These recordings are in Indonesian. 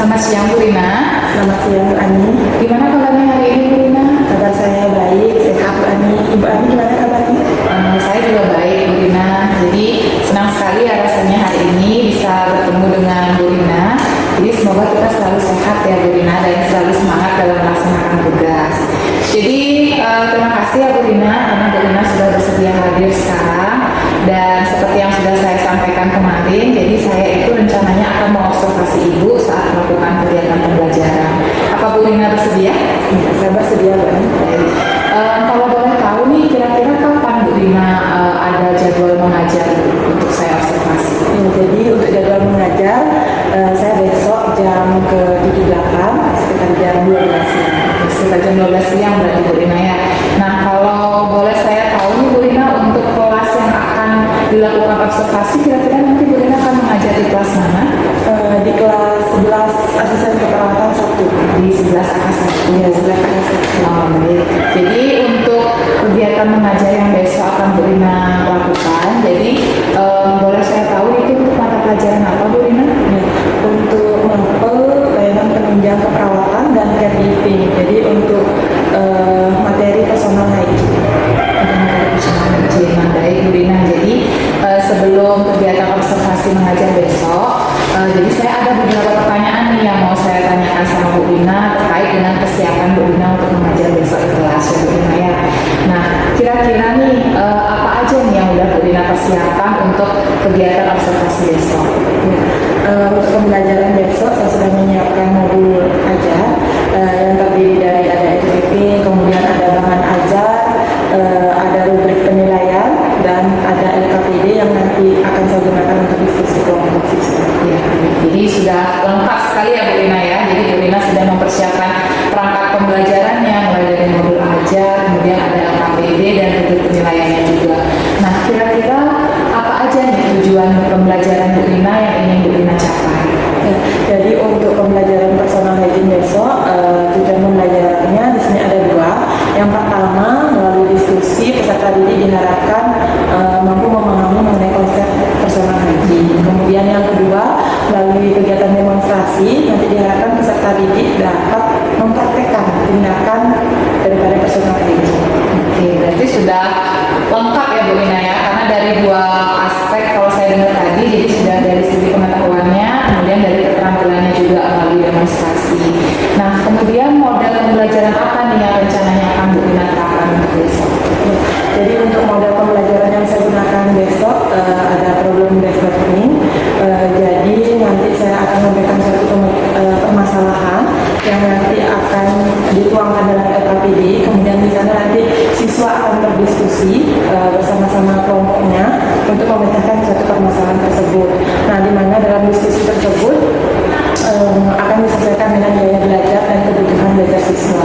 Selamat siang Bu Rina. Selamat siang Bu Ani. Gimana kabarnya hari ini Bu Rina? Kabar saya baik, sehat Bu Ani. Ibu Ani gimana kabarnya? Saya juga baik Bu Rina. Jadi senang sekali ya rasanya hari ini bisa bertemu dengan Bu Rina. Jadi semoga kita selalu sehat ya Bu Rina dan selalu semangat dalam melaksanakan tugas. Jadi terima kasih ya Bu Rina karena Bu Rina sudah bersedia hadir sekarang. Dan seperti yang sudah saya sampaikan kemarin, jadi saya itu rencananya akan mengobservasi Ibu saat melakukan kegiatan pembelajaran. Apa Bu Rina bersedia? Ya, saya bersedia Bu Ani. Kalau boleh tahu nih, kira-kira kapan Bu Rina ada jadwal mengajar untuk saya observasi? Ya, jadi untuk jadwal mengajar, saya besok jam ke-78 sekitar jam 12 siang. Sekitar jam 12 siang berarti Bu Rina ya. Nah kalau boleh saya tahu nih Bu Rina, untuk kelas yang akan dilakukan observasi, kira-kira nanti Bu Rina akan mengajar di kelas mana? Di kelas 11 asisten keperawatan 1. Di 11 kelas 1. Ya, 11 kelas 1. Oh, baik. Jadi untuk kegiatan mengajar yang besok akan Bu Rina lakukan, jadi boleh saya tahu itu untuk mata pelajaran apa Bu Rina? Ya, untuk mapel, layanan penunjang keperawatan dan caregiving. Jadi untuk materi personal hygiene. Baik Bu Rina, jadi sebelum kegiatan observasi mengajar besok, jadi saya ada beberapa pertanyaan nih yang mau saya tanyakan sama Bu Rina terkait dengan kesiapan Bu Rina untuk mengajar besok di kelas ya Bu Rina ya. Nah kira-kira nih apa aja nih yang udah Bu Rina persiapkan untuk kegiatan observasi besok? Untuk pembelajaran besok saya sudah menyiapkan modul ajar yang terdiri dari ada SPP, kemudian ada bahan ajar, ada rubrik penilaian, dan ada LKPD yang nanti akan saya gunakan untuk diskusi kelompok siswa. Ya, jadi sudah lengkap sekali ya Bu Rina ya. Jadi Bu Rina sudah mempersiapkan perangkat pembelajarannya mulai dari modul ajar, kemudian ada LKPD dan rubrik penilaiannya juga. Nah kira-kira apa aja nih tujuan pembelajaran Bu Rina yang ingin Bu Rina capai? Ya, jadi untuk pembelajaran personal hygiene besok, tujuan pembelajarannya di sini ada dua. Yang pertama, melalui diskusi peserta didik diharapkan mampu memahami mengenai konsep personal hygiene. Kemudian yang kedua, melalui kegiatan demonstrasi nanti diharapkan peserta didik dapat mempraktekkan tindakan daripada personal hygiene. Oke, berarti sudah lengkap ya Bu Rina ya, karena dari dua aspek kalau saya dengar tadi, jadi sudah dari segi pengetahuannya, kemudian dari keterampilannya juga melalui demonstrasi. Nah, kemudian model pembelajaran apa nih yang rencananya akan Bu Rina terapkan untuk besok? Jadi untuk model pembelajaran yang saya gunakan besok ada problem based learning. Jadi nanti saya akan memberikan satu permasalahan yang nanti akan dituangkan dalam LKPD. Kemudian di sana nanti siswa akan berdiskusi bersama-sama kelompoknya untuk memecahkan satu permasalahan tersebut. Nah, di mana dalam diskusi tersebut akan disesuaikan dengan gaya belajar dan kebutuhan belajar siswa.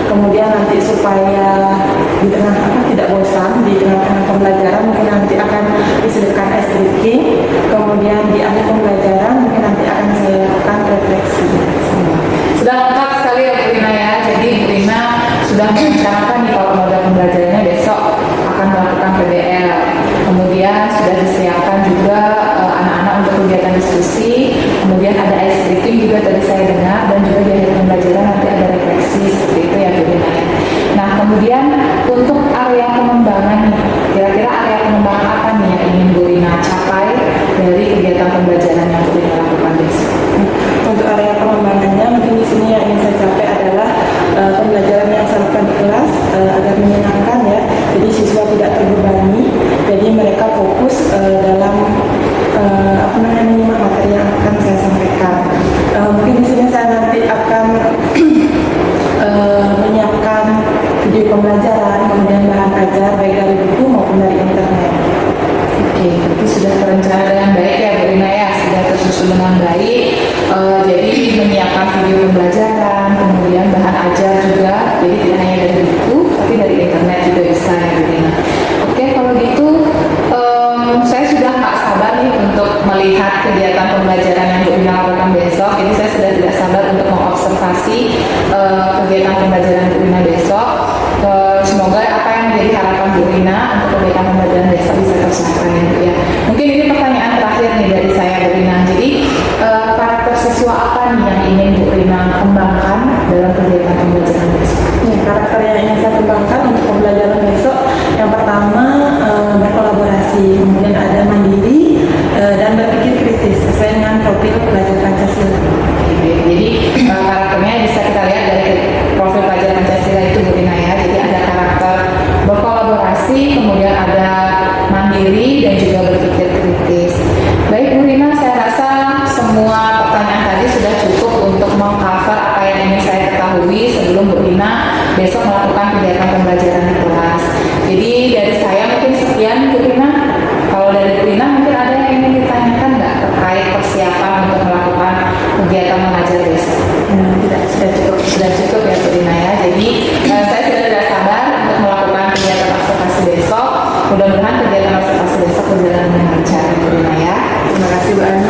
Kemudian nanti supaya di tengah tidak bosan di tengah-tengah pembelajaran, mungkin nanti akan disediakan ice drinking. Kemudian di akhir pembelajaran mungkin nanti akan saya lakukan refleksi. Sudah lengkap sekali ya Bu Rina ya. Jadi Bu Rina sudah merencanakan nih kalau model pembelajarannya besok akan melakukan PBL. Kemudian sudah disiapkan juga anak-anak untuk kegiatan diskusi. Kemudian ada ice breaking juga tadi saya dengar, dan juga di akhir pembelajaran nanti ada refleksi seperti itu ya Bu Rina. Nah kemudian untuk area pengembangan nih, kira-kira area pengembangan apa nih yang ingin Bu Rina capai dari kegiatan pembelajaran yang Bu Rina lakukan besok? Untuk area pengembangannya mungkin di sini yang ingin saya capai adalah pembelajaran yang saya lakukan di kelas agar menyenangkan ya. Jadi siswa tidak terbebani, jadi mereka fokus dalam menyimak materi yang akan saya sampaikan. Mungkin di sini saya nanti akan menyiapkan video pembelajaran, kemudian bahan ajar baik dari buku maupun dari internet. Oke, itu sudah terencana dengan baik ya Bu Rina ya, sudah tersusun dengan baik. Jadi menyiapkan video pembelajaran, kemudian bahan ajar juga, jadi tidak hanya dari buku, tapi dari internet juga bisa ya Bu Rina. Oke, kalau gitu saya sudah tak sabar nih untuk melihat kegiatan pembelajaran yang Bu Rina lakukan besok. Jadi saya sudah tidak sabar untuk mengobservasi kegiatan pembelajaran Bu Rina besok. Semoga apa yang menjadi harapan Bu Rina untuk kegiatan pembelajaran besok bisa tercapai ya. Mungkin ini pertanyaan terakhir nih dari saya Bu Rina. Jadi karakter siswa apa nih yang ingin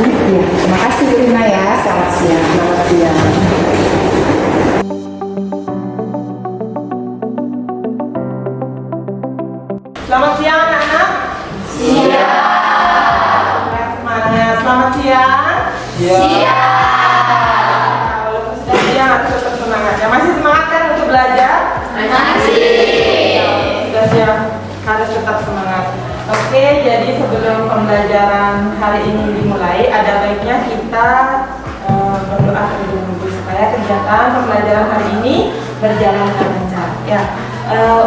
Ya, terima kasih Bu Rina ya. Selamat siang. Selamat siang. Selamat siang anak-anak. Semangat. Selamat siang. Walaupun sudah siang harus tetap semangat. Ya, masih semangat kan untuk belajar? Sudah siap, harus tetap semangat. Oke, jadi sebelum pembelajaran hari ini dimulai, ada baiknya kita berdoa terlebih dahulu supaya kegiatan pembelajaran hari ini berjalan lancar. Ya,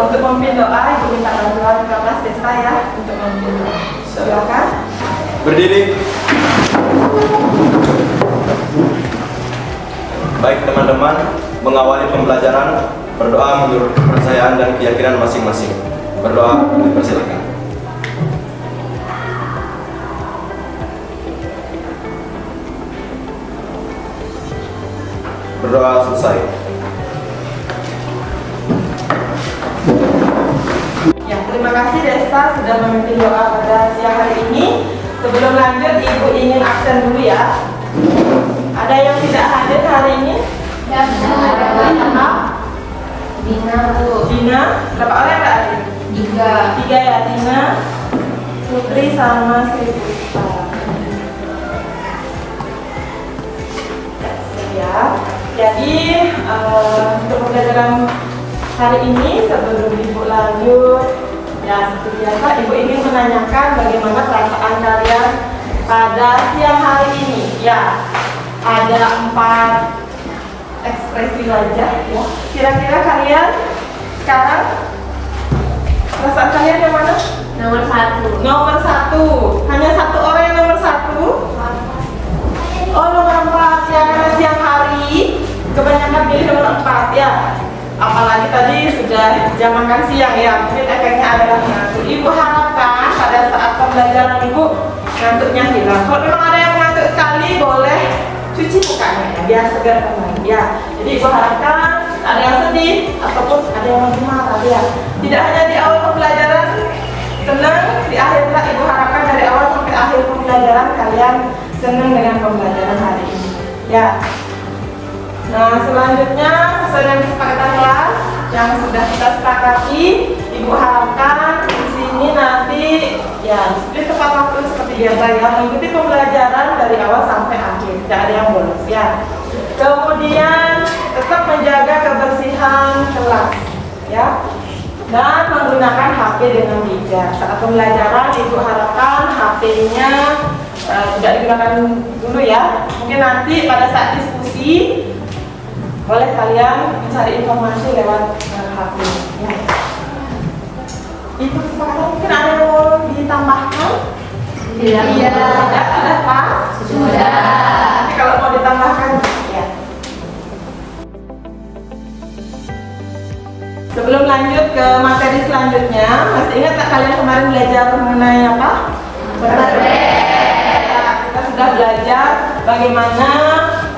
untuk memimpin doa, Ibu minta bantuan kelas desa ya untuk memimpin doa. Silakan. Berdiri. Baik teman-teman, mengawali pembelajaran, berdoa menurut kepercayaan dan keyakinan masing-masing. Berdoa, dipersilakan. Berdoa selesai. Ya, terima kasih Desta sudah memimpin doa pada siang hari ini. Sebelum lanjut, Ibu ingin absen dulu ya. Ada yang tidak hadir hari ini? Ya, Siapa? Dina, Bu. Dina. Berapa orang yang hadir? 3. 3 ya, Dina, Putri sama Sri Puspa. Ya. Jadi untuk pembelajaran hari ini sebelum Ibu lanjut, ya seperti biasa Ibu ingin menanyakan bagaimana perasaan kalian pada siang hari ini. Ya, ada 4 ekspresi wajah. Ya. Kira-kira kalian sekarang perasaan kalian yang mana? Nomor 1. Nomor 1. Hanya 1 orang yang nomor 1. Oh, nomor 4 ya, karena siang hari kebanyakan pilih nomor 4 ya. Apalagi tadi sudah jam makan siang ya, mungkin efeknya adalah ngantuk. Ibu harapkan pada saat pembelajaran Ibu ngantuknya hilang. Kalau memang ada yang ngantuk sekali, boleh cuci mukanya ya, biar segar kembali ya. Jadi Ibu harapkan ada yang sedih ataupun ada yang marah ya. Tidak hanya di awal pembelajaran senang, di akhir pula Ibu harapkan dari awal sampai akhir pembelajaran kalian senang dengan pembelajaran hari ini ya. Nah, selanjutnya sesuai dengan kesepakatan kelas yang sudah kita sepakati, Ibu harapkan di sini nanti ya disiplin tepat waktu seperti biasa ya, mengikuti pembelajaran dari awal sampai akhir, tidak ada yang bolos ya. Kemudian tetap menjaga kebersihan kelas ya, dan menggunakan HP dengan bijak. Saat pembelajaran Ibu harapkan HP-nya tidak digunakan dulu ya. Mungkin nanti pada saat diskusi boleh kalian mencari informasi lewat HP ya. Itu kesepakatan, mungkin ada yang mau ditambahkan? Iya. Sudah pas? Sudah. Nanti kalau mau ditambahkan ya. Sebelum lanjut ke materi selanjutnya, masih ingat tak kalian kemarin belajar mengenai apa? Kita sudah belajar bagaimana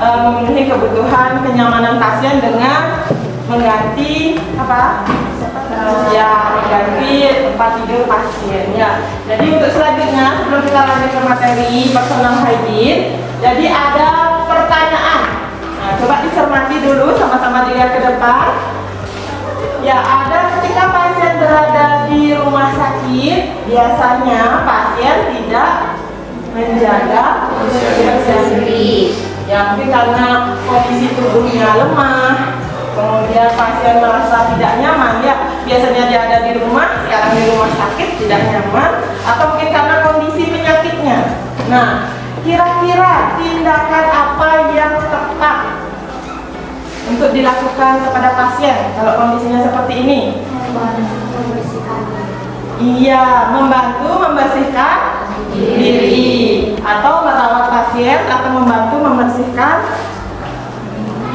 memenuhi kebutuhan kenyamanan pasien dengan mengganti apa? Ya, mengganti tempat tidur pasien ya. Jadi untuk selanjutnya, sebelum kita lanjut ke materi personal hygiene, jadi ada pertanyaan. Nah, coba dicermati dulu, sama-sama dilihat ke depan. Ya, ada ketika pasien berada di rumah sakit, biasanya pasien tidak menjaga kebersihan diri. Ya, mungkin karena kondisi tubuhnya lemah, kemudian pasien merasa tidak nyaman ya. Biasanya dia ada di rumah, sekarang di rumah sakit tidak nyaman, atau mungkin karena kondisi penyakitnya. Nah, kira-kira tindakan apa yang tepat untuk dilakukan kepada pasien kalau kondisinya seperti ini? Iya, membantu membersihkan diri, atau merawat pasien, atau membantu membersihkan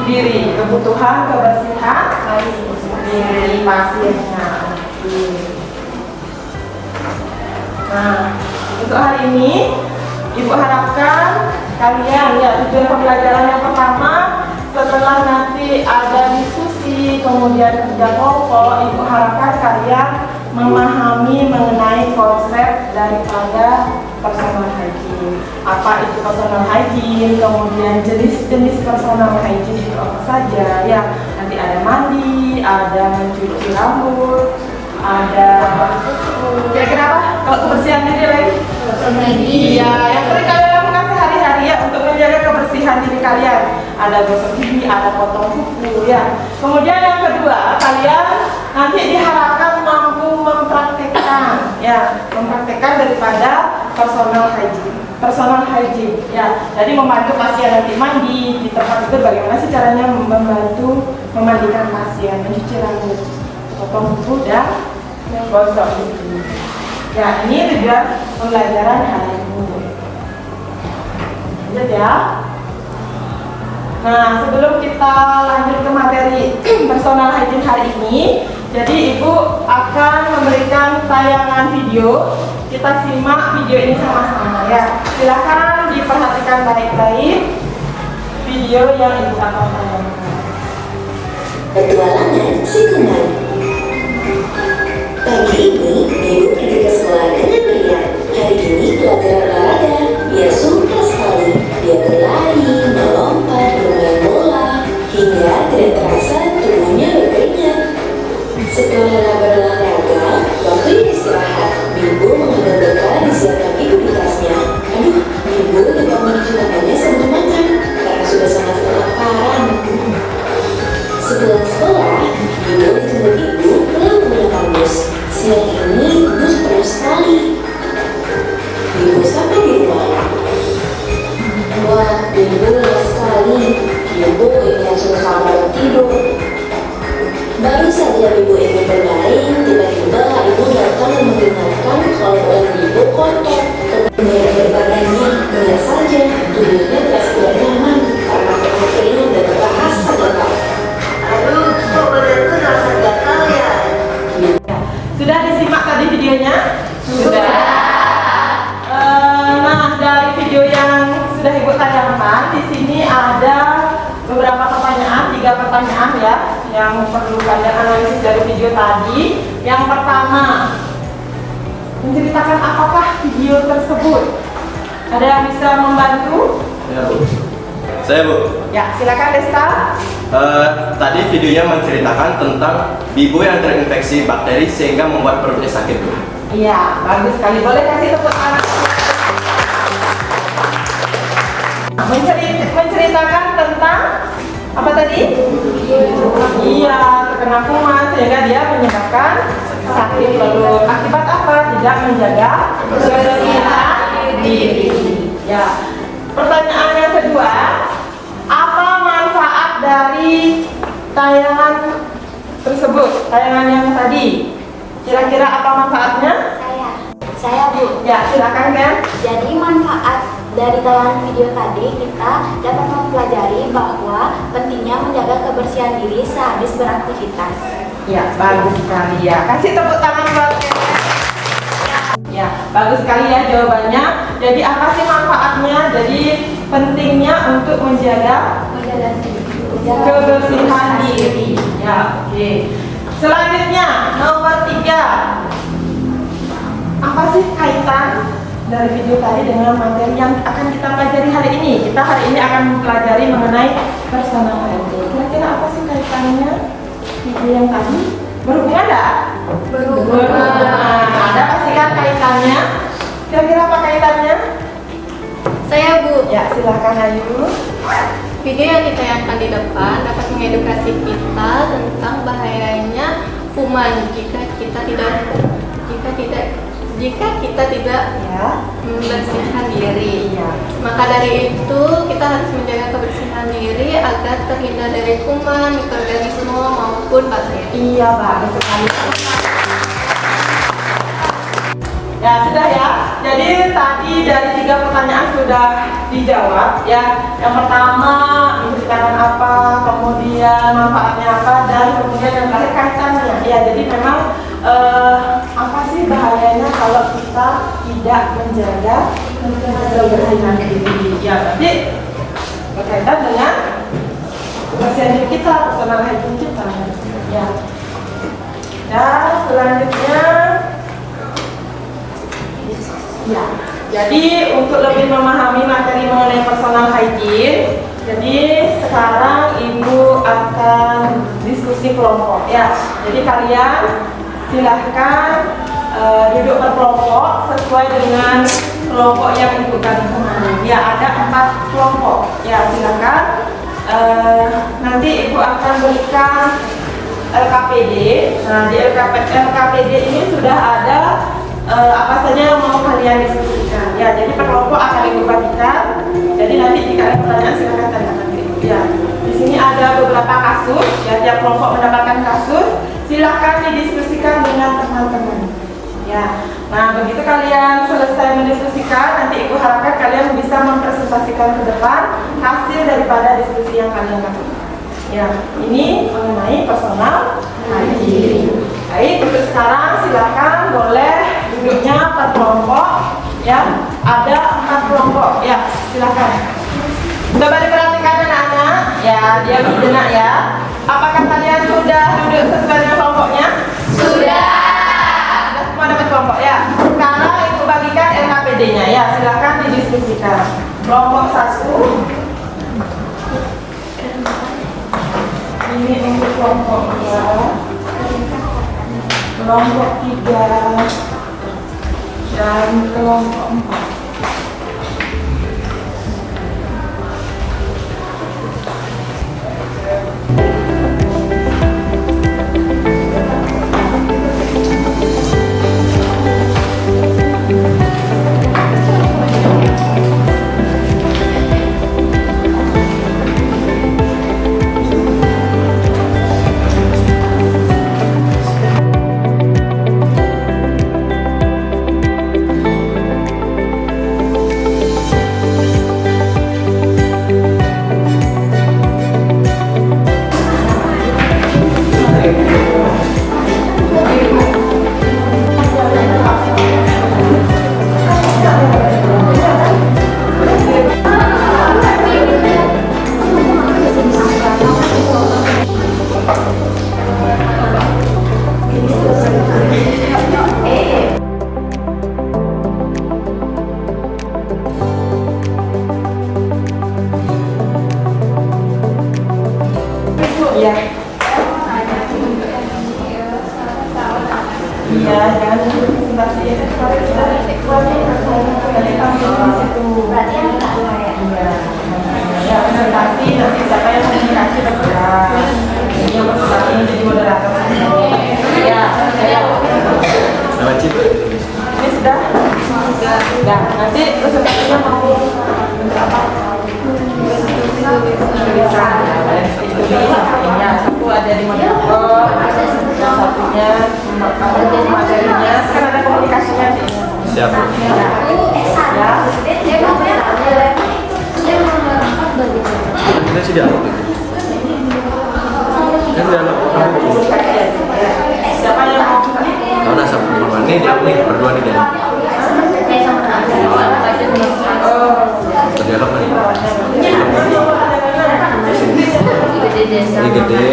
diri, kebutuhan kebersihan diri pasiennya. Nah, untuk hari ini Ibu harapkan kalian ya, tujuan pembelajaran yang pertama, setelah nanti ada diskusi kemudian kerja kelompok, Ibu harapkan kalian memahami mengenai konsep daripada personal hygiene. apa itu personal hygiene, kemudian jenis-jenis personal hygiene itu apa saja. Ya, nanti ada mandi, ada mencuci rambut, ada kira-kira apa? Kalau kebersihan diri lagi? Iya, yang sering kalian lakukan sehari-hari ya untuk menjaga kebersihan diri kalian. Ada gosok gigi, ada potong kuku ya. Kemudian yang kedua, kalian nanti diharapkan mampu mempraktekkan ya, mempraktekkan daripada personal hygiene ya. Jadi membantu pasien nanti mandi di tempat itu, bagaimana sih caranya membantu memandikan pasien, mencuci rambut, potong kuku dan gosok gigi. Ya, ini tujuan pembelajaran hari ini. Lanjut ya. Nah, sebelum kita lanjut ke materi personal hygiene hari ini, jadi Ibu akan memberikan tayangan video. Kita simak video ini sama-sama ya. Silakan diperhatikan baik-baik video yang Ibu akan tayangkan. Petualangan si kuman. Pagi ini, Ibu pergi ke sekolah dengan meriah. Hari ini belajar olahraga. Dia suka sekali. Dia berlari, melompat, bermain bola, hingga tidak terasa tubuhnya berkeringat. Setelah lelah berolahraga, waktu istirahat, Ibu mengambil bekal yang disiapkan Ibu di tasnya. Aduh, Ibu lupa menuju makannya sebelum makan karena sudah sangat kelaparan. Setelah sekolah, Ibu dijemput Ibu pulang menggunakan bus. Siang ini bus penuh sekali. Ibu sampai di rumah. Wah, Ibu lelah sekali. Ibu ingin suasana dan tidur. Baru saja Ibu ingin bermain, tiba-tiba Ibu datang dan mengingatkan kalau badan Ibu kotor. Kemudian badannya benar saja, tubuhnya terasa tidak nyaman karena penuh keringat dan terasa gatal. Aduh, kok badanku terasa gatal ya? Sudah disimak tadi videonya? Sudah. Nah, dari video yang sudah Ibu tayangkan, di sini ada beberapa pertanyaan, 3 pertanyaan ya, yang perlu kalian analisis dari video tadi. Yang pertama, menceritakan apakah video tersebut. Ada yang bisa membantu? Ya, Bu. Saya, Bu. Ya, silakan Desta. Tadi videonya menceritakan tentang Ibu yang terinfeksi bakteri sehingga membuat perutnya sakit, Bu. Iya, bagus sekali. Boleh kasih tepuk tangan. Menceritakan tentang apa tadi? Iya, terkena kuman sehingga dia menyebabkan sakit perut. Akibat apa? Tidak menjaga kebersihan diri. Ya. Pertanyaan yang kedua, apa manfaat dari tayangan tersebut? Tayangan yang tadi. Kira-kira apa manfaatnya? Saya Bu. Ya, silakan Ken. Jadi manfaat dari tayangan video tadi kita dapat mempelajari bahwa pentingnya menjaga kebersihan diri sehabis beraktivitas. Ya, bagus sekali ya. Kasih tepuk tangan buat Ken. Ya, bagus sekali ya jawabannya. Jadi apa sih manfaatnya? Jadi pentingnya untuk menjaga kebersihan diri. Ya, oke. Selanjutnya nomor 3. Apa sih kaitan dari video tadi dengan materi yang akan kita pelajari hari ini? Kita hari ini akan mempelajari mengenai personal hygiene. Kira-kira apa sih kaitannya video yang tadi? Berhubungan enggak? Berhubungan. Ada pastikan kaitannya? Kira-kira apa kaitannya? Saya Bu. Ya, silakan Ayu. Video yang ditayangkan di depan dapat mengedukasi kita tentang bahayanya kuman jika kita tidak Ya. membersihkan diri. Iya. Maka dari itu kita harus menjaga kebersihan diri agar terhindar dari kuman, mikroorganisme maupun bakteri. Iya, bagus sekali. Ya, sudah ya. Jadi tadi dari 3 pertanyaan sudah dijawab ya. Yang pertama menceritakan apa, kemudian manfaatnya apa, dan kemudian yang terakhir kaitannya. Ya, jadi memang apa sih bahayanya kalau kita tidak menjaga kebersihan diri? Ya, berarti berkaitan dengan kebersihan diri kita, personal hygiene kita. Ya. Dan selanjutnya, ya, Jadi untuk lebih memahami materi mengenai personal hygiene, jadi sekarang Ibu akan diskusi kelompok ya. Jadi kalian silahkan duduk berkelompok sesuai dengan kelompok yang Ibu tadi kemarin. Ya, ada 4 kelompok. Ya, silahkan. Nanti Ibu akan berikan LKPD. Nah, di LKPD ini sudah ada apa saja yang mau kalian diskusikan. Ya, jadi per kelompok akan Ibu bagikan. Jadi nanti jika ada pertanyaan silakan tanyakan ke Ibu. Ya, di sini ada beberapa kasus. Ya, tiap kelompok mendapatkan kasus. Silahkan didiskusikan dengan teman-teman. Ya, nah begitu kalian selesai mendiskusikan, nanti Ibu harapkan kalian bisa mempresentasikan ke depan hasil daripada diskusi yang kalian lakukan. Ya, ini mengenai personal hygiene. Baik, untuk sekarang silakan boleh duduknya per kelompok. Ya, ada 4 kelompok. Ya, silakan. Coba diperhatikan anak-anak. Ya, dia sejenak ya. Apakah kalian sudah duduk sesuai dengan kelompoknya? Sudah semua dapat kelompok ya. Sekarang Ibu bagikan LKPD-nya ya. Silakan didiskusikan. Kelompok 1. Ini untuk kelompok 2. Kelompok 3 dan kelompok 4. Iya. Iya, jangan presentasi ya. Berarti yang enggak ya? Ya, presentasi nanti siapa yang komunikasi bergerak. Jadi yang presentasi ini jadi moderator. Ya, saya. Nama Cip. Ini sudah? Sudah. Nanti presentasinya mau berapa? Ya, satu ada di moderator, yang satunya materinya, kan ada komunikasinya sih. Siap. Kita sudah. Kan udah Siapa yang mau? Tahu dah siapa perempuan ini dia nih berdua nih dia. Berdialog nih. Ini gede.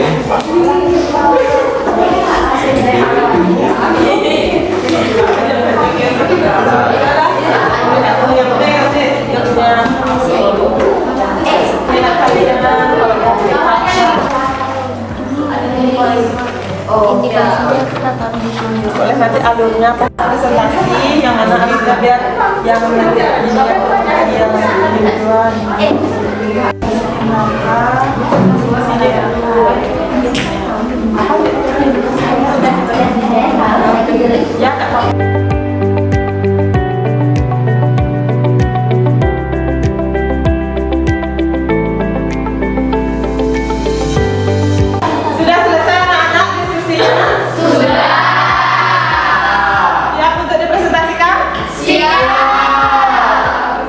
Boleh nanti alurnya presentasi yang mana kita biar yang nanti yang duluan. Ya, Kak. Sudah selesai anak-anak diskusinya? Sudah. Siap untuk dipresentasikan? Siap.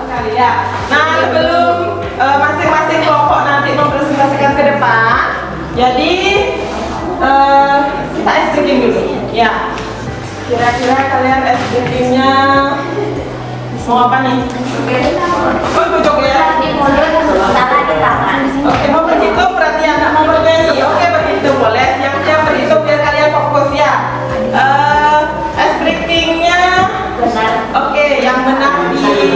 Sekali ya. Nah, sebelum masing-masing kelompok nanti mempresentasikan ke depan, jadi kita ice breaking dulu. Ya. Kira-kira kalian ice breakingnya mau apa nih? Oh, duduk ya. Oke, mau berhitung berarti anak mau bernyanyi. Oke, berhitung boleh. Siap-siap berhitung biar kalian fokus ya. Ice breakingnya. Oke, yang menang di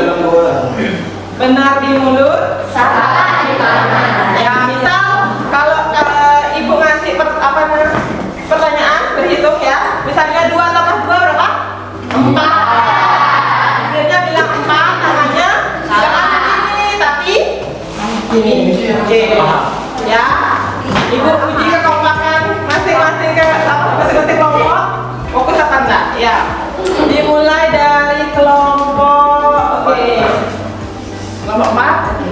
Gini. Oke. Ya. Ibu uji kekompakan masing-masing kelompok. Fokus apa enggak? Ya. Dimulai dari kelompok. Oke. Kelompok 4.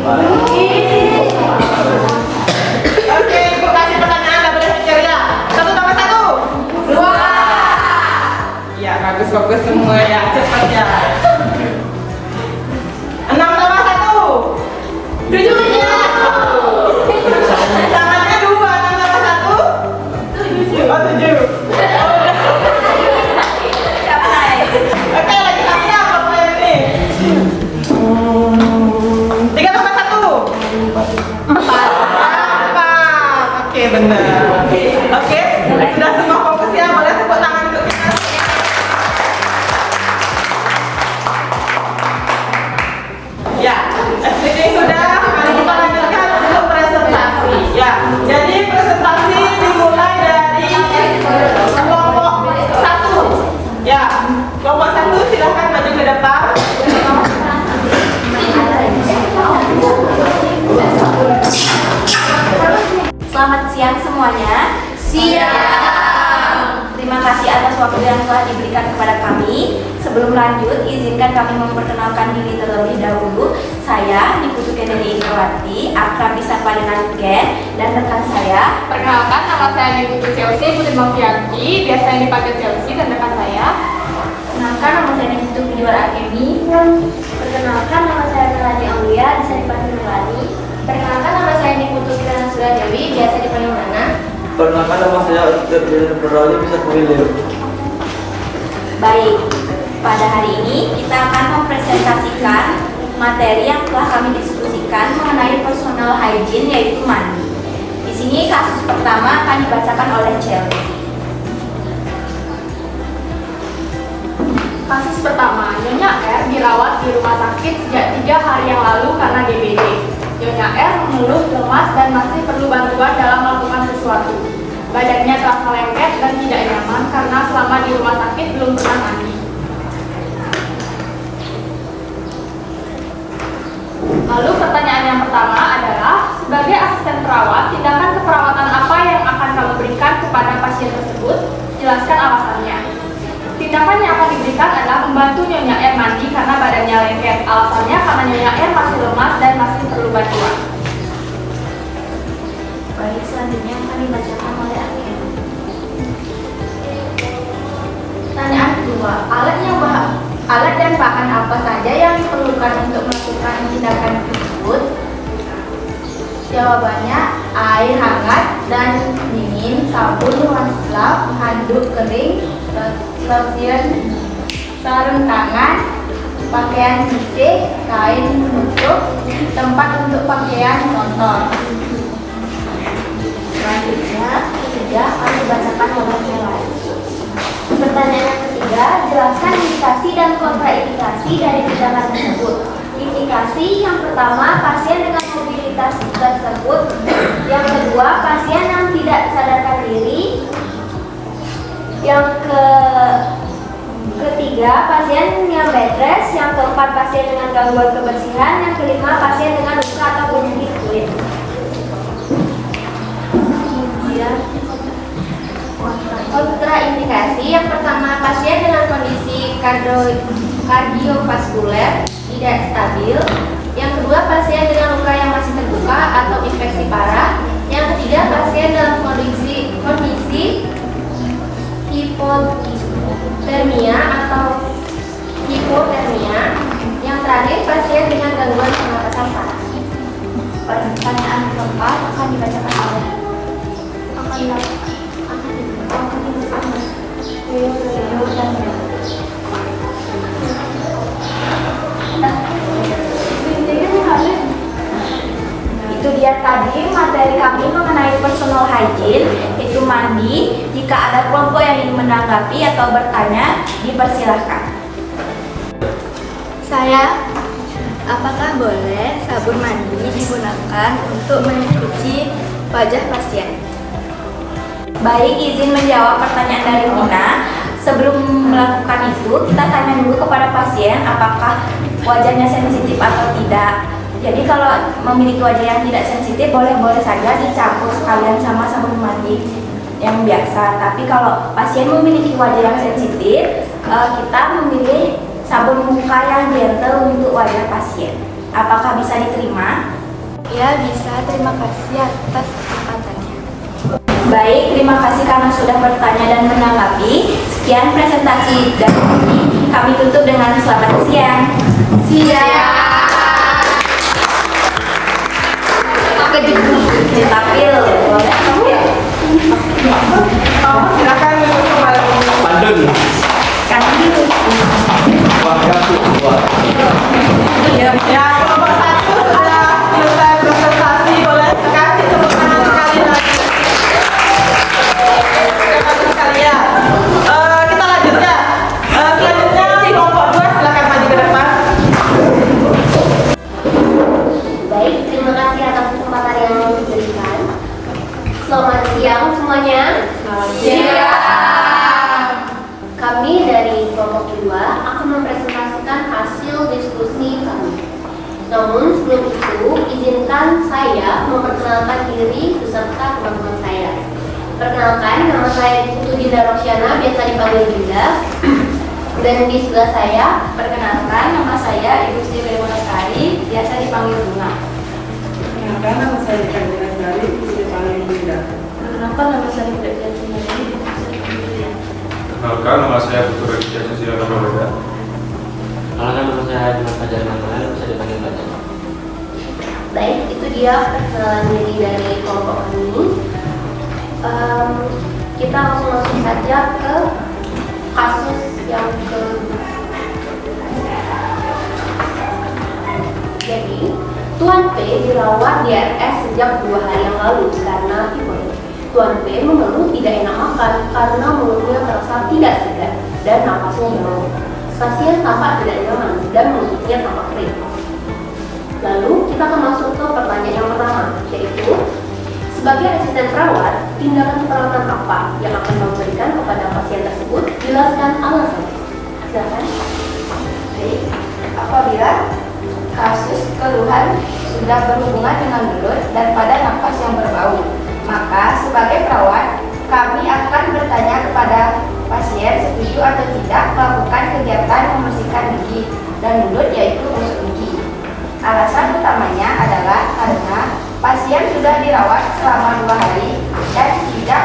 Oke, ibu kasih pertanyaan, dah boleh berceria. 1 tambah 1. 2. Ya, bagus semua ya, cepat ya. 6 tambah 1. 7. Tangannya 2, 6 tambah 1. 7. Oh, 7. Oke, lagi sampai apa ini? 3 tambah 1. 4. Oke, benar. Oke, sudah semua fokus ya. Boleh tepuk tangan untuk kita. Ya, SPT sudah. Mari kita lanjutkan untuk presentasi. Ya, jadi presentasi dimulai dari kelompok 1. Ya, kelompok 1 silahkan maju ke depan. Selamat siang semuanya. Siang. Terima kasih atas waktu yang telah diberikan kepada kami. Sebelum lanjut, izinkan kami memperkenalkan diri terlebih dahulu. Saya Niputu Kennedy Indrawati, akrab disapa dengan Gen, dan rekan saya. Perkenalkan, nama saya Niputu Chelsea Putri Mafianti, biasanya dipanggil Chelsea, dan rekan saya. Perkenalkan, nama saya Niputu Biduar Akemi. Perkenalkan, nama saya Melani Aulia, bisa dipanggil Melani. Perkenalkan, nama saya Niputu Kirana Suradewi, biasa dipanggil Nana. Perkenalkan, nama saya Berali, bisa dipanggil. Baik, pada hari ini kita akan mempresentasikan materi yang telah kami diskusikan mengenai personal hygiene, yaitu mandi. Di sini kasus pertama akan dibacakan oleh Chelsea. Kasus pertama, Nyonya R dirawat di rumah sakit sejak 3 hari yang lalu karena DBD. Nyonya R mengeluh lemas dan masih perlu bantuan dalam melakukan sesuatu. Badannya terasa lengket dan tidak nyaman karena selama di rumah sakit belum pernah mandi. Lalu pertanyaan yang pertama adalah, sebagai asisten perawat, tindakan keperawatan apa yang akan kamu berikan kepada pasien tersebut? Jelaskan alasannya. Tindakan yang akan diberikan adalah membantu Nyonya R mandi karena badannya lengket. Alasannya karena Nyonya R masih lemas dan masih perlu bantuan. Baik, selanjutnya akan dibacakan oleh Akhil. Pertanyaan kedua, alat dan bahan apa saja yang diperlukan untuk melakukan tindakan tersebut? Jawabannya, air hangat dan dingin, sabun, wastafel, handuk kering, lotion, sarung tangan, pakaian bersih, kain penutup, tempat untuk pakaian kotor. Selanjutnya, ketiga akan dibacakan oleh Melani. Pertanyaan yang ketiga, jelaskan indikasi dan kontraindikasi dari tindakan tersebut. Indikasi yang pertama, pasien dengan mobilitas tersebut. Yang kedua, pasien yang tidak sadarkan diri. Yang ketiga, pasien yang bed rest. Yang keempat, pasien dengan gangguan kebersihan. Yang kelima, pasien dengan luka atau penyakit kulit. Kemudian kontraindikasi, yang pertama, pasien dengan kondisi kardiovaskuler tidak stabil. Yang kedua, pasien dengan luka yang masih terbuka atau infeksi parah. Yang ketiga, pasien dalam kondisi hipotermia atau hipotermia. Yang terakhir, pasien dengan gangguan pernapasan parah. Pertanyaan keempat akan dibacakan oleh Itu dia tadi materi kami mengenai personal hygiene, itu mandi. Jika ada kelompok yang ingin menanggapi atau bertanya, dipersilahkan. Saya, apakah boleh sabun mandi digunakan untuk mencuci wajah pasien? Baik, izin menjawab pertanyaan dari Nina. Sebelum melakukan itu, kita tanya dulu kepada pasien apakah wajahnya sensitif atau tidak. Jadi kalau memiliki wajah yang tidak sensitif boleh-boleh saja dicampur sekalian sama sabun mandi yang biasa. Tapi kalau pasien memiliki wajah yang sensitif, kita memilih sabun muka yang gentle untuk wajah pasien. Apakah bisa diterima? Ya bisa, terima kasih atas kesempatannya. Baik, terima kasih karena sudah bertanya dan menanggapi. Sekian presentasi dari kami tutup dengan selamat siang. Siang. Tapil, boleh kamu ya? Silakan untuk kembali. Pandun. Kan dulu. Ya, kelompok 1 sudah selesai presentasi. Boleh kasih tepuk tangan sekali lagi. Teman-teman sekalian, kita lanjut ya. Selanjutnya kelompok 2 silakan maju ke depan. Baik, terima kasih atas kesempatan yang diberikan. Selamat siang semuanya. Siap. Kami dari kelompok 2 akan mempresentasikan hasil diskusi kami. Namun sebelum itu, izinkan saya memperkenalkan diri beserta teman-teman saya. Perkenalkan, nama saya Putu Dinda Rosyana, biasa dipanggil Dinda. Dan di sebelah saya, perkenalkan, nama saya Ibu Sri Dewa Lestari, biasa dipanggil Bunga. Perkenalkan, nama saya Ibu Lestari, bisa dipanggil Dinda. Perkenalkan, nama saya Tidak Jatuh Nari, biasa dipanggil Dinda. Perkenalkan, nama saya Putu Rekia Susila Nabaweda. Perkenalkan, nama saya Dimas Fajar Manuel, bisa dipanggil Fajar. Baik, itu dia perkenalan diri dari kelompok ini. Kita langsung saja ke kasus yang Jadi, Tuan P dirawat di RS sejak 2 hari yang lalu karena tifoid. Tuan P mengeluh tidak enak makan karena mulutnya terasa tidak segar dan napasnya jauh. Pasien tampak tidak nyaman dan mulutnya tampak kering. Lalu kita akan masuk ke pertanyaan yang pertama, yaitu sebagai asisten perawat, tindakan perawatan apa yang akan kamu berikan kepada pasien tersebut? Jelaskan alasannya. Silakan. Baik, apabila kasus keluhan sudah berhubungan dengan mulut dan pada nafas yang berbau, maka sebagai perawat kami akan bertanya kepada pasien setuju atau tidak melakukan kegiatan membersihkan gigi dan mulut, yaitu gosok gigi. Alasan utamanya adalah karena pasien sudah dirawat selama 2 hari dan tidak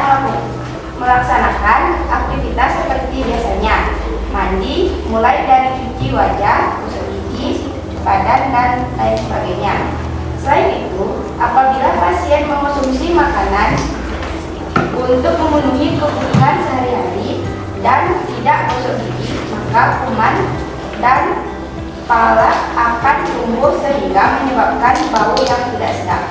melaksanakan aktivitas seperti biasanya, mandi, mulai dari cuci wajah, gosok gigi, badan, dan lain sebagainya. Selain itu, apabila pasien mengonsumsi makanan untuk memenuhi kebutuhan sehari-hari dan tidak gosok gigi, maka kuman dan kepala akan tumbuh sehingga menyebabkan bau yang tidak sedap.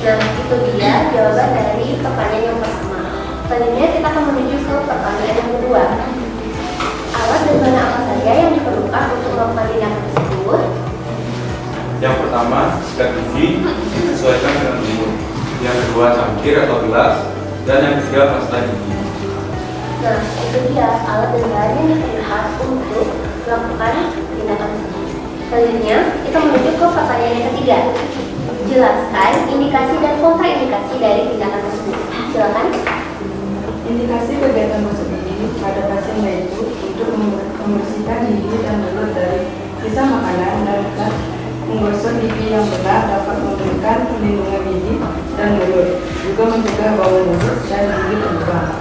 Nah, itu dia jawaban dari pertanyaan yang pertama. Selanjutnya kita akan menuju ke pertanyaan yang kedua. Alat dan bahan apa saja yang diperlukan untuk melakukan tindakan tersebut? Yang pertama, sikat gigi disesuaikan dengan umur. Yang kedua, cangkir atau gelas. Dan yang ketiga, pasta gigi. Nah, itu dia alat dan bahan yang diperlukan untuk melakukan tindakan tersebut. Selanjutnya, kita menuju ke pertanyaan yang ketiga. Jelaskan indikasi dan kontraindikasi dari tindakan tersebut. Silakan. Indikasi kegiatan gosok gigi pada pasien yaitu untuk membersihkan gigi dan mulut dari sisa makanan dan bekas. Menggosok gigi yang benar dapat memberikan perlindungan gigi dan mulut, juga mencegah bau mulut dan gigi berlubang.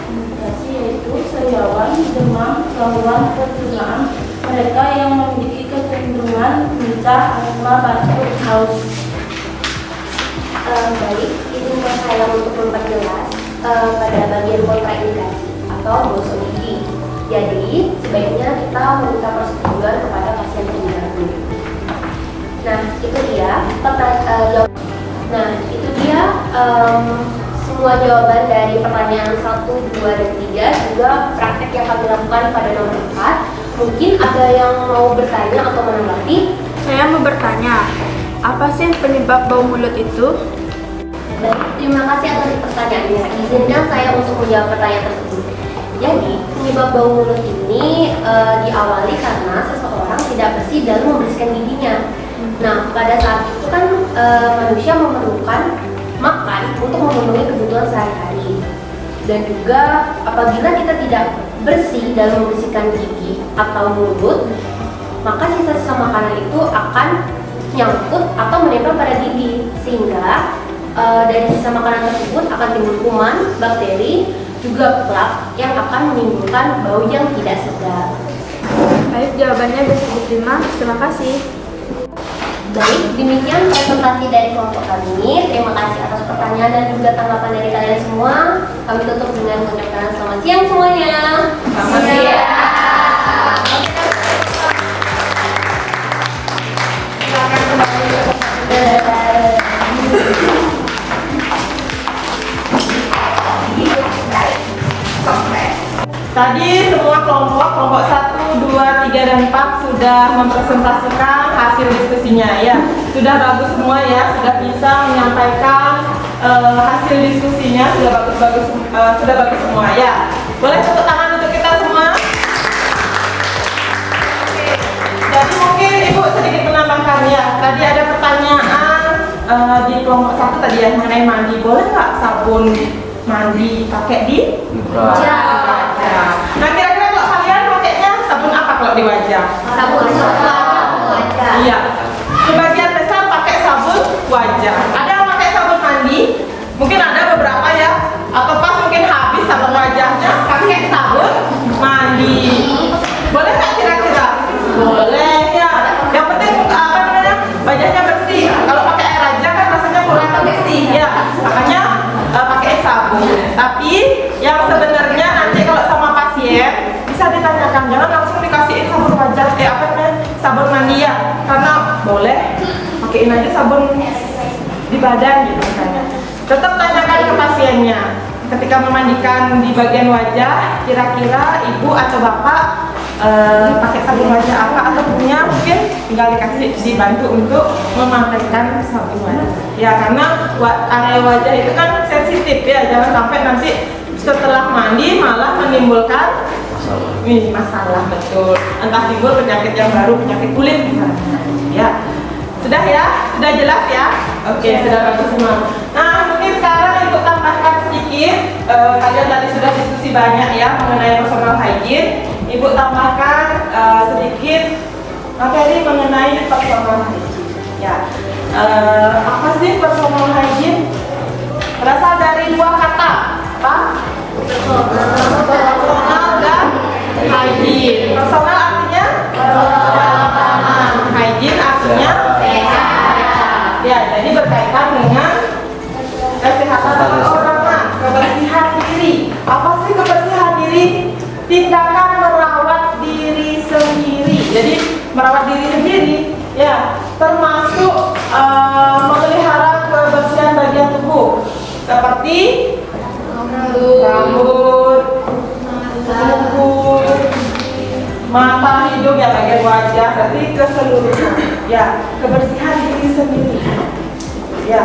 Indikasi yaitu sariawan, demam, gangguan pencernaan, mereka yang memiliki kecenderungan muntah, asma, batuk, haus. Baik, izinkan saya untuk memperjelas pada bagian kontraindikasi atau gosok gigi. Jadi, sebaiknya kita meminta persetujuan kepada pasien terlebih dahulu. Nah, itu dia semua jawaban dari pertanyaan 1, 2, dan 3, juga praktek yang kami lakukan pada nomor 4. Mungkin ada yang mau bertanya atau menanggapi? Saya mau bertanya, apa sih penyebab bau mulut itu? Baik, terima kasih atas pertanyaannya. Izinkan saya untuk menjawab pertanyaan tersebut. Jadi, penyebab bau mulut ini diawali karena seseorang tidak bersih dalam membersihkan giginya. Nah, pada saat itu kan manusia memerlukan makan untuk memenuhi kebutuhan sehari-hari. Dan juga apabila kita tidak bersih dalam membersihkan gigi atau mulut, maka sisa-sisa makanan itu akan nyangkut atau menempel pada gigi, sehingga dari sisa makanan tersebut akan timbul kuman, bakteri, juga plak yang akan menimbulkan bau yang tidak sedap. Baik, jawabannya bisa diterima. Terima kasih. Baik, demikian presentasi dari kelompok kami. Terima kasih atas pertanyaan dan juga tanggapan dari kalian semua. Kami tutup dengan mengucapkan selamat siang semuanya. Selamat siang. Silakan kembali ke Tadi semua kelompok 1, 2, 3, dan 4 sudah mempresentasikan hasil diskusinya ya. Sudah bagus semua ya, sudah bisa menyampaikan hasil diskusinya, sudah bagus semua ya. Boleh tepuk tangan untuk kita semua. Oke. Jadi mungkin Ibu sedikit menambahkan ya. Tadi ada pertanyaan di kelompok 1 tadi ya mengenai mandi. Boleh nggak sabun mandi pakai di wajah? Nah, kira-kira kalau kalian pakainya sabun apa kalau di wajah? sabun wajah. Iya. Sebagian besar pakai sabun wajah. Ada yang pakai sabun mandi? Mungkin ada beberapa ya. Atau pas mungkin habis sabun wajahnya pakai sabun mandi. Boleh nggak kira-kira? Boleh ya. Yang penting apa namanya? Wajahnya bersih. Kalau pakai air aja kan rasanya kurang bersih ya. Makanya pakai sabun. Tapi yang sebenarnya nanti kalau sama pasien bisa ditanyakan, jangan langsung dikasihin sabun wajah sabun mandi ya, karena boleh pakaiin aja sabun di badan gitu misalnya. Tetap tanyakan ke pasiennya ketika memandikan di bagian wajah, kira-kira ibu atau bapak pakai sabun wajah apa, atau punya mungkin tinggal dibantu untuk memakaikan sabun wajah ya, karena area wajah itu kan sensitif ya, jangan sampai nanti setelah mandi malah menimbulkan masalah. Betul, entah timbul penyakit yang baru, penyakit kulit misalnya ya. Sudah ya, sudah jelas ya. Oke, sudah bagus semua. Nah, mungkin sekarang Ibu tambahkan sedikit. Kalian tadi sudah diskusi banyak ya mengenai personal hygiene. Ibu tambahkan sedikit materi mengenai personal hygiene ya. Apa sih personal hygiene? Berasal dari dua kata. Apa? Personal dan hygiene. Personal artinya perawatan. Hygiene artinya sehat. Ya, jadi berkaitan dengan kesehatan orang, kebersihan diri. Apa sih kebersihan diri? Tindakan merawat diri sendiri. Jadi merawat diri sendiri ya, termasuk memelihara kebersihan bagian tubuh seperti rambut, kuku, mata, hidung ya, bagian wajah, berarti keseluruhan ya, kebersihan diri sendiri ya.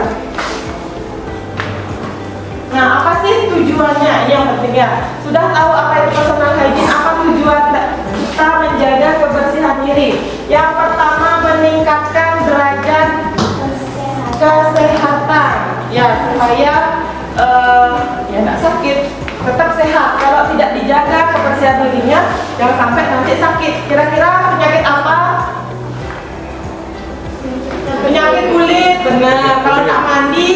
Nah, apa sih tujuannya? Ini yang penting ya. Sudah tahu apa itu personal hygiene? Apa tujuan kita menjaga kebersihan diri? Yang pertama, meningkatkan derajat kesehatan ya, supaya ya nggak sakit, tetap sehat. Kalau tidak dijaga kebersihan dirinya, jangan sampai nanti sakit. Kira-kira penyakit apa? Penyakit kulit, benar. Kalau nggak mandi,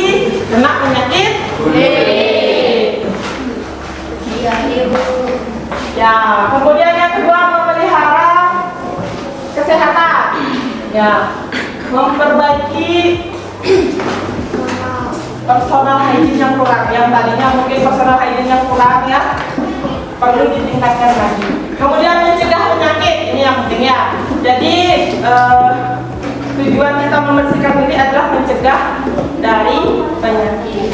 kena penyakit kulit. Ya, kemudian yang kedua, memelihara kesehatan. Ya, memperbaiki personal hygiene yang kurang. Yang tadinya mungkin personal hygiene yang kurang ya, perlu ditingkatkan lagi. Kemudian mencegah penyakit, ini yang penting ya. Jadi tujuan kita membersihkan diri adalah mencegah dari penyakit.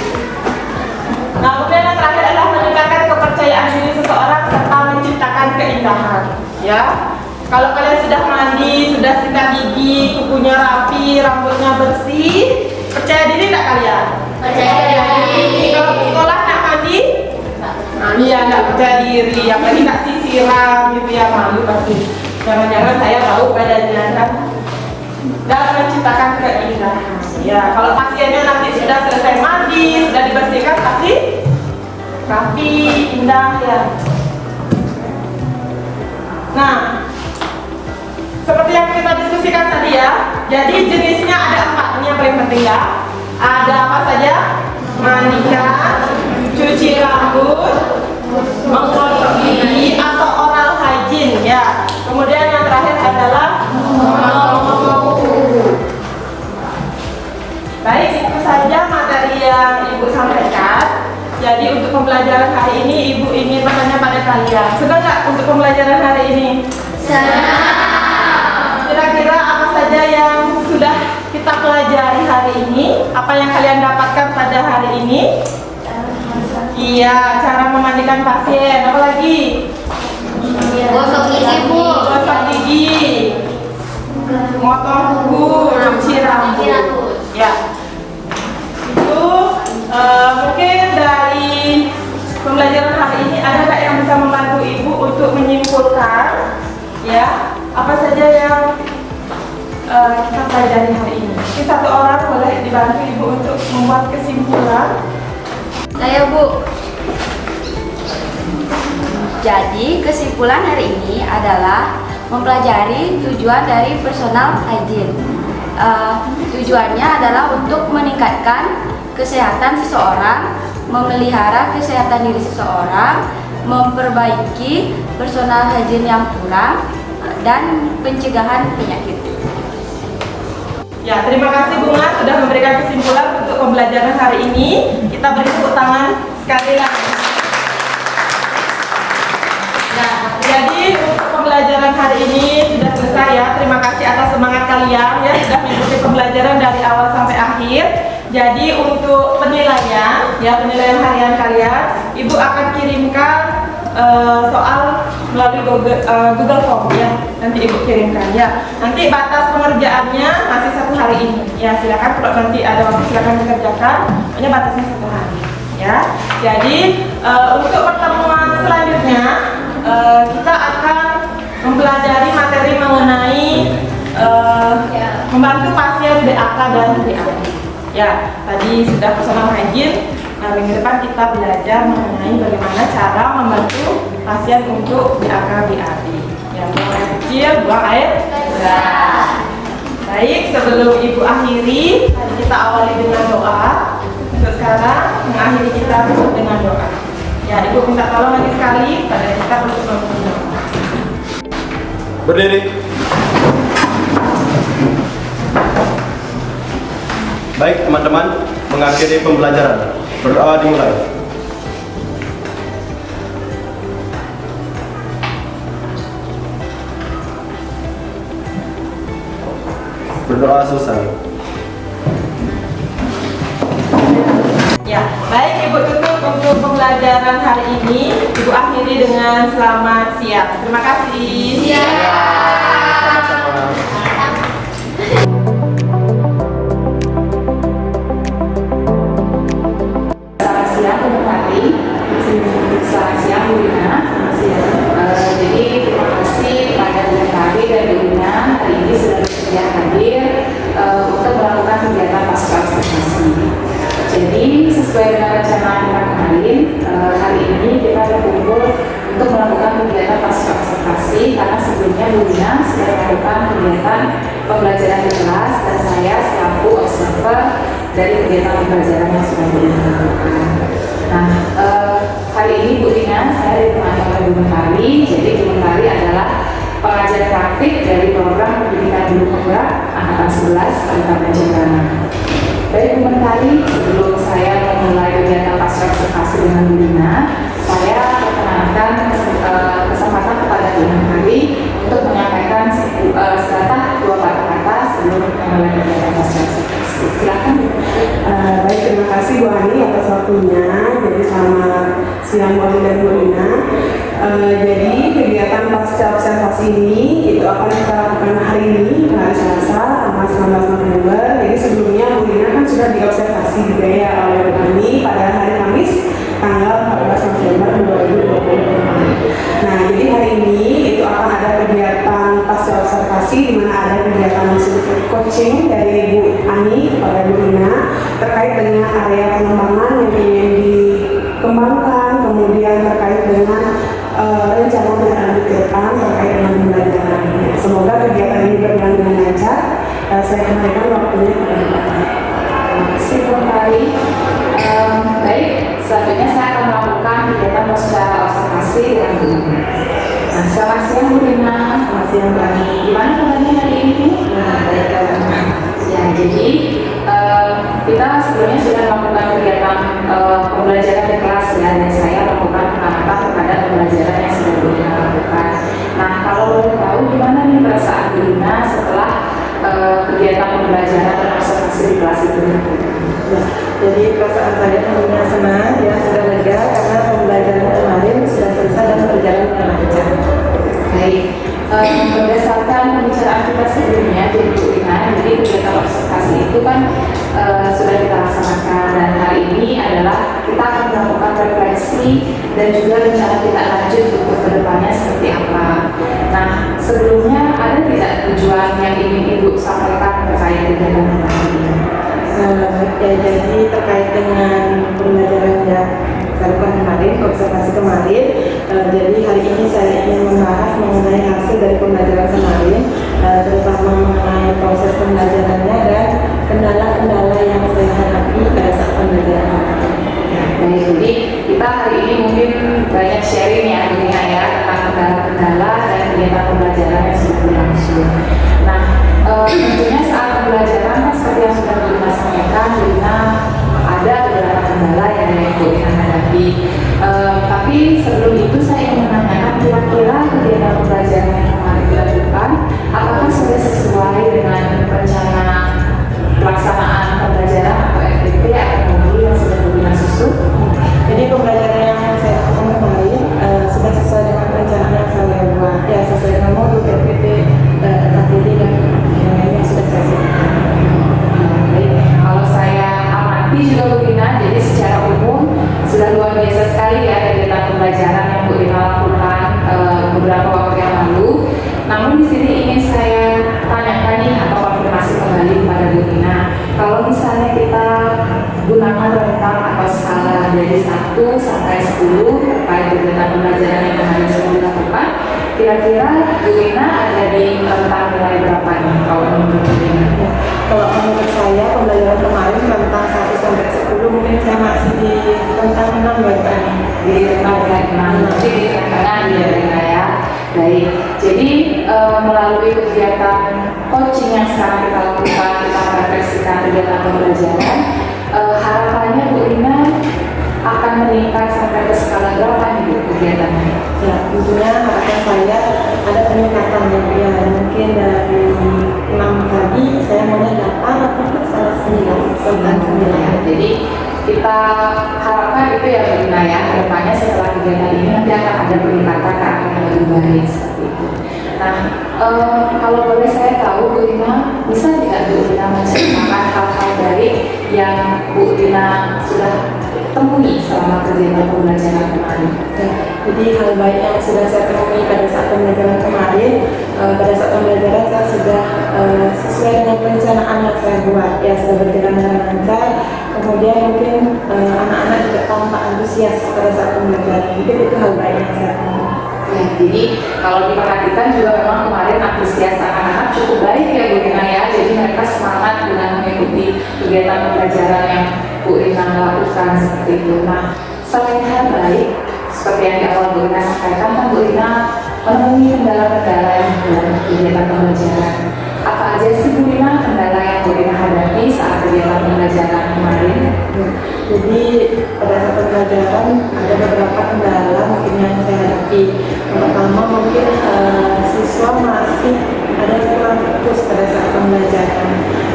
Nah, kemudian yang terakhir adalah meningkatkan kepercayaan diri seseorang serta menciptakan keindahan. Ya, kalau kalian sudah mandi, sudah sikat gigi, kukunya rapi, rambutnya bersih, percaya diri nggak kalian? Percaya diri. Kalau ke sekolah nggak mandi, Iya, nggak percaya diri, apalagi kasih siram gitu ya, malu pasti. Jangan-jangan saya tahu badannya kan. Dan menciptakan keindahan. Ya, kalau pasiennya nanti sudah selesai mandi, sudah dibersihkan, pasti rapi, indah ya. Nah, seperti yang kita diskusikan tadi ya, jadi jenisnya ada 4, ini yang paling penting ya. Ada apa saja? Mandikan, cuci rambut, menggosok gigi atau oral hygiene ya. Kemudian yang terakhir adalah baik, itu saja materi yang Ibu sampaikan. Jadi untuk pembelajaran hari ini Ibu ingin bertanya pada kalian, senang nggak untuk pembelajaran hari ini? Senang. Kira-kira apa saja yang sudah kita pelajari hari ini? Apa yang kalian dapatkan pada hari ini? Iya, cara memandikan pasien. Apa lagi? Gosok gigi, Bu. Gosok gigi, motong kuku, cuci rambut. Ya. Itu mungkin dari pembelajaran hari ini ada nggak yang bisa membantu Ibu untuk menyimpulkan ya apa saja yang kita pelajari hari ini. Mungkin satu orang boleh dibantu Ibu untuk membuat kesimpulan. Saya, Bu. Jadi kesimpulan hari ini adalah mempelajari tujuan dari personal hygiene. Tujuannya adalah untuk meningkatkan kesehatan seseorang, memelihara kesehatan diri seseorang, memperbaiki personal hygiene yang kurang, dan pencegahan penyakit. Ya, terima kasih Bunga sudah memberikan kesimpulan untuk pembelajaran hari ini. Kita beri tepuk tangan sekali lagi. Nah, jadi untuk pembelajaran hari ini sudah selesai ya. Terima kasih atas semangat kalian ya sudah mengikuti pembelajaran dari awal sampai akhir. Jadi untuk penilaian ya, penilaian harian kalian, Ibu akan kirimkan soal melalui Google Form ya. Nanti Ibu kirimkan ya. Nanti batas pengerjaannya masih 1 hari ini. Ya, silakan kalau nanti ada waktu silakan dikerjakan. Hanya batasnya 1 hari ya. Jadi untuk pertemuan selanjutnya kita akan mempelajari materi mengenai membantu pasien BAK dan BAD. Ya, tadi sudah personal hygiene. Nah, minggu depan kita belajar mengenai bagaimana cara membantu pasien untuk BAK BAD. Ya, buang air kecil, buang air besar. Baik, sebelum Ibu akhiri, tadi kita awali dengan doa. Untuk sekarang mengakhiri kita dengan doa. Ya, Ibu minta tolong lagi sekali pada kita untuk berdoa. Berdiri. Baik teman-teman, mengakhiri pembelajaran. Berdoa dimulai. Berdoa selesai. Ya, baik Ibu tutup untuk pembelajaran hari ini. Ibu akhiri dengan selamat siang. Terima kasih. Selamat siang untuk hari. Selamat siang Bu Lina. Jadi terima kasih kepada Bu Hari dan Bu Lina hari ini sudah bersedia hadir untuk melakukan kegiatan pasca observasi. Jadi sesuai dengan rencana kita kemarin, hari ini kita berkumpul untuk melakukan kegiatan pasca observasi karena sebelumnya Bu Lina sudah melakukan kegiatan pembelajaran di kelas dan saya selaku observer dari kegiatan pembelajaran yang sudah dilakukan. Nah, hari ini Bu Lina saya ditemani oleh Bu Hari. Jadi Bu Hari adalah pengajar praktik dari program pendidikan guru penggerak angkatan 11 Kabupaten Jemberana. Baik Bu Mentari, sebelum saya memulai kegiatan pasca observasi dengan Bu Lina, saya perkenalkan kesempatan kepada Bu Mentari untuk menyampaikan sepatah 2 patah kata sebelum memulai kegiatan pasca observasi. Silakan. Baik, terima kasih Bu Ani atas waktunya. Jadi selamat siang Bu Ani dan Bu Lina. Jadi kegiatan pasca observasi ini itu akan kita lakukan hari ini, hari Selasa, tanggal 19 November. Jadi sebelumnya Bu Lina kan sudah diobservasi juga ya oleh Bu Ani pada hari Kamis, tanggal 14 November observasi di mana ada kegiatan coaching dari Bu Ani kepada Bu Ina terkait dengan area pengembangan yang ingin dikembangkan, kemudian terkait dengan rencana penanganan kegiatan terkait dengan pembelajaran. Semoga kegiatan ini berjalan dengan lancar. Saya kembalikan waktunya kepada Pak. Terima kasih Bu Ari. Baik, selanjutnya saya akan melakukan kegiatan secara observasi dengan Bu Ina. Nah, selamat siang Bu Ina. Selamat siang Mbak Ani. Gimana kabarnya hari ini? Baik, Ya, jadi kita sebelumnya sudah melakukan kegiatan pembelajaran di kelas ya, dan saya melakukan pengamatan terhadap pembelajaran yang sudah Bu Ina lakukan. Nah, kalau boleh tahu gimana nih perasaan Bu Ina setelah kegiatan pembelajaran dan observasi di kelas itu? Ya, jadi perasaan saya tentunya senang, ya sudah lega karena pembelajaran kemarin sudah selesai dan berjalan dengan lancar. Baik, berdasarkan pembicaraan kita sebelumnya jadi Bu Ina, jadi kegiatan observasi itu kan sudah kita laksanakan, dan hari ini adalah kita akan melakukan refleksi dan juga rencana kita lanjut untuk kedepannya seperti apa. Nah, sebelumnya ada tidak tujuan yang ingin Ibu sampaikan terkait kegiatan ini? Ya, jadi terkait dengan pembelajaran yang saya lakukan kemarin, observasi kemarin, jadi hari ini saya ingin membahas mengenai hasil dari pembelajaran kemarin, terutama mengenai proses pembelajarannya dan kendala-kendala yang saya hadapi pada saat pembelajaran kemarin. Baik, jadi kita hari ini mungkin banyak sharing ya Bu Ina ya tentang kendala-kendala dan kegiatan pembelajaran yang sudah berlangsung. Nah, tentunya saat pembelajaran kan seperti yang sudah Bu Ina sampaikan, Bu Ina ada beberapa kendala yang Bu Ina hadapi. Tapi sebelum itu saya ingin menanyakan kira-kira kegiatan pembelajaran yang kemarin dilakukan apakah sudah sesuai dengan rencana pelaksanaan pembelajaran atau FTP atau modul yang sudah Bu Ina susun? Jadi pembelajaran yang saya lakukan kemarin sudah sesuai dengan perencanaan yang saya buat, ya sesuai dengan modul PPT, KPD dan yang lainnya sudah saya siapkan. Baik, kalau saya amati juga Bu Ina, jadi secara umum sudah luar biasa sekali ya kegiatan pembelajaran yang Bu Ina lakukan beberapa waktu yang lalu. Namun di sini ingin saya tanyakan nih atau konfirmasi kembali kepada Bu Ina, kalau misalnya kita gunakan rentang atau skala dari 1 sampai 10 terkait kegiatan pembelajaran yang kemarin sudah dilakukan, kira-kira Bu Ina ada di rentang nilai berapa nih kalau menurut Bu Ina? Ya, kalau menurut saya pembelajaran kemarin rentang 1 sampai 10 mungkin saya masih di rentang 6 ya kan? Di rentang 6, jadi di tengah ya Bu Ina ya. Baik, jadi melalui kegiatan coaching yang sekarang kita lakukan, kita merefleksikan kegiatan pembelajaran, harapannya Bu Ina akan meningkat sampai ke skala berapa nih Bu kegiatannya? Ya, tentunya harapan saya ada peningkatan ya, mungkin dari 6 tadi saya maunya 8 atau ke skala 9. Jadi kita harapkan itu ya Bu Ina ya, harapannya setelah kegiatan ini nanti akan ada peningkatan ke arah yang lebih baik seperti itu. Nah, kalau boleh saya tahu Bu Ina, bisa tidak Bu Ina menceritakan hal-hal baik yang Bu Ina sudah temui selama kegiatan pembelajaran kemarin? Ya, jadi hal baik yang sudah saya temui pada saat pembelajaran kemarin, pada saat pembelajaran saya sudah sesuai dengan perencanaan yang saya buat, ya sudah berjalan dengan lancar. Kemudian mungkin anak-anak juga tampak antusias pada saat pembelajaran, mungkin itu hal baik yang saya temui. Ya, jadi kalau diperhatikan juga memang kemarin antusias anak-anak cukup baik ya Bu Ina ya, jadi mereka semangat dengan mengikuti kegiatan pembelajaran yang Bu Ina lakukan seperti itu. Nah, selain hal baik seperti yang di awal Bu Ina sampaikan, kan Bu Ina menemui kendala-kendala yang dalam kegiatan pembelajaran. Apa aja sih Bu Ina kendala yang Bu Ina hadapi saat kegiatan pembelajaran kemarin? Ya, jadi pada saat pembelajaran ada beberapa kendala mungkin yang saya hadapi. Yang pertama mungkin siswa masih ada yang kurang fokus pada saat pembelajaran.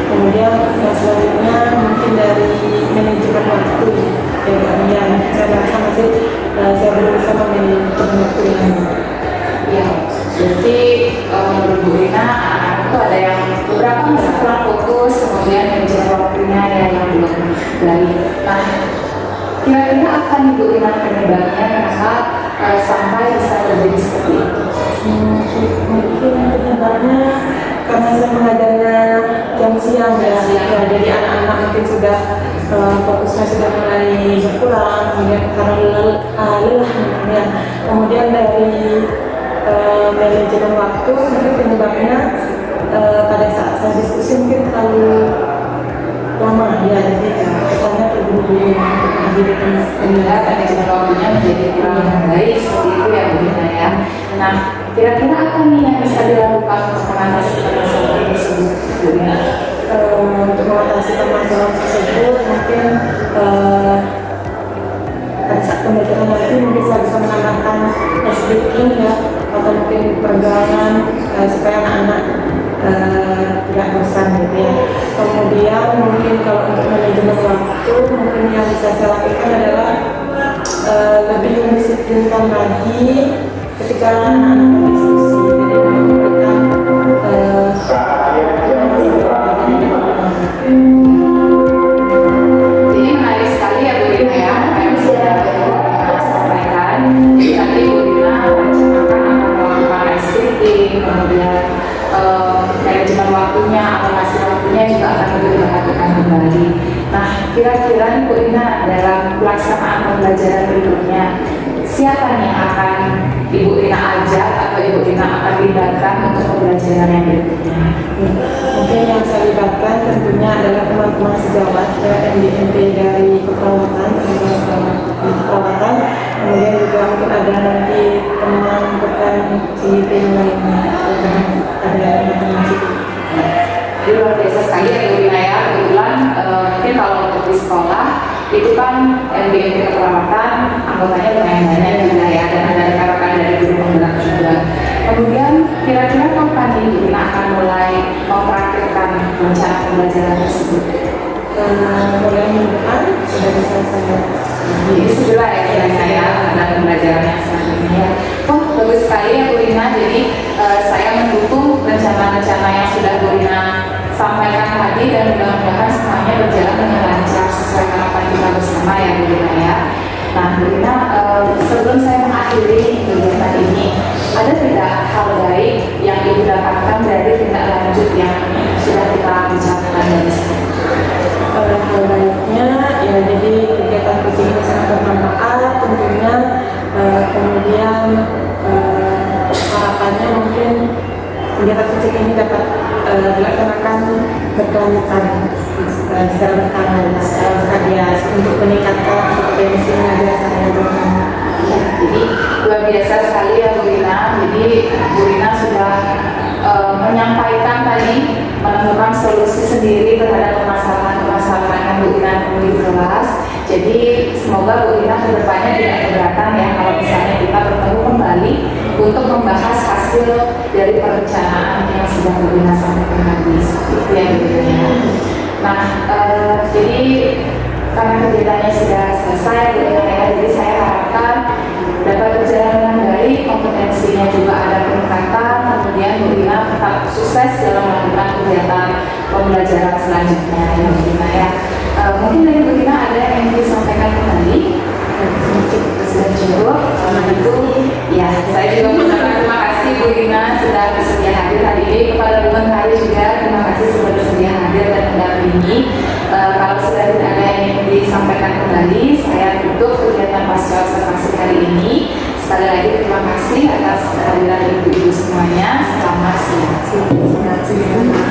Kemudian yang selanjutnya mungkin dari manajemen waktu, yang saya merasa masih saya belum bisa memanajemen waktu dengan baik. Ya, jadi menurut Bu Ina anak-anak itu ada yang beberapa masih kurang fokus, kemudian manajemen waktunya yang belum baik. Nah, kira-kira akan Bu Ina penyebabnya kenapa sampai bisa terjadi seperti itu? Mungkin penyebabnya jam siang ya. Jadi anak-anak mungkin sudah fokusnya sudah mulai berkurang, kemudian karena lelah ya. Kemudian dari manajemen waktu mungkin penyebabnya pada saat saya diskusi mungkin terlalu lama ya, jadi kesannya terburu-buru Sehingga manajemen waktunya menjadi kurang baik seperti itu ya Bu Rina ya. Nah, kira-kira apa nih yang bisa dilakukan untuk mengatasi permasalahan tersebut Bu Rina? Untuk mengatasi permasalahan tersebut mungkin pada saat pembelajaran nanti mungkin saya bisa menambahkan speaking ya, atau mungkin pergaulan supaya anak-anak tidak bosan gitu ya. Kemudian mungkin kalau untuk manajemen waktu mungkin yang bisa saya lakukan adalah lebih mendisiplinkan lagi ketika anak-anak berdiskusi, jadi memberikan Ini menarik sekali ya Bu Rina ya, apa yang sudah sampaikan. Jadi nanti Bu Rina merencanakan akan melakukan speaking, kemudian manajemen waktunya, alokasi waktunya juga akan lebih diperhatikan kembali. Nah, kira-kira nih Bu Rina dalam pelaksanaan pembelajaran berikutnya, siapa nih yang akan Ibu Rina ajak atau Ibu Rina akan libatkan untuk pembelajaran yang berikutnya? Mungkin yang saya libatkan tentunya adalah teman-teman sejawat MDMP dari keperawatan, kemudian juga mungkin ada nanti teman rekan CIP lainnya, ada teman-teman CIP. Jadi luar biasa sekali ya Bu Rina ya. Kebetulan mungkin kalau untuk di sekolah itu kan MDMP keperawatan anggotanya lumayan banyak juga ya, dan ada rekan-rekan dari guru penggerak juga. Kemudian kira-kira kapan nih Bu Rina akan mulai mempraktikkan rencana pembelajaran tersebut? Mulai minggu depan sudah bisa saya. Jadi segera ya kira-kira ya dan pembelajaran yang selanjutnya. Oh bagus sekali ya Bu Rina. Jadi saya mendukung rencana-rencana yang sudah Bu Rina sampaikan tadi, dan mudah-mudahan semuanya berjalan dengan lancar sesuai harapan kita bersama ya Bu Rina ya. Nah Bu Rina, sebelum saya mengakhiri kegiatan ini, ada tidak hal baik yang Ibu dapatkan dari tindak lanjut yang sudah kita bicarakan dari sini? Hal baiknya ya, jadi kegiatan coaching ini sangat bermanfaat tentunya. Kemudian harapannya mungkin kegiatan coaching ini dapat dilaksanakan berkelanjutan secara berkala untuk meningkatkan kompetensi mengajar saya. Ya, jadi luar biasa sekali ya Bu Rina. Jadi Bu Rina sudah menyampaikan tadi, menemukan solusi sendiri terhadap permasalahan-permasalahan yang Bu Rina temui di kelas. Jadi semoga Bu Rina kedepannya tidak keberatan ya kalau misalnya kita bertemu kembali untuk membahas hasil dari perencanaan yang sudah Bu Rina sampaikan tadi. Itu ya Bu Rina. Nah, jadi karena kegiatannya sudah selesai Bu Rina ya, jadi saya harapkan dapat berjalan dengan baik, kompetensinya juga ada peningkatan, kemudian Bu Rina tetap sukses dalam melakukan kegiatan pembelajaran selanjutnya ya Bu Rina ya. Mungkin dari Bu Rina ada yang ingin disampaikan kembali? Sudah cukup. Karena itu ya saya juga mengucapkan terima kasih Bu Rina sudah bersedia hadir hari ini. Kepada Bu Menteri juga terima kasih sudah bersedia hadir dan mendampingi. Kalau sudah tidak ada yang ingin disampaikan kembali, saya tutup kegiatan pasca observasi hari ini. Sekali lagi terima kasih atas kehadiran ibu-ibu semuanya. Selamat siang.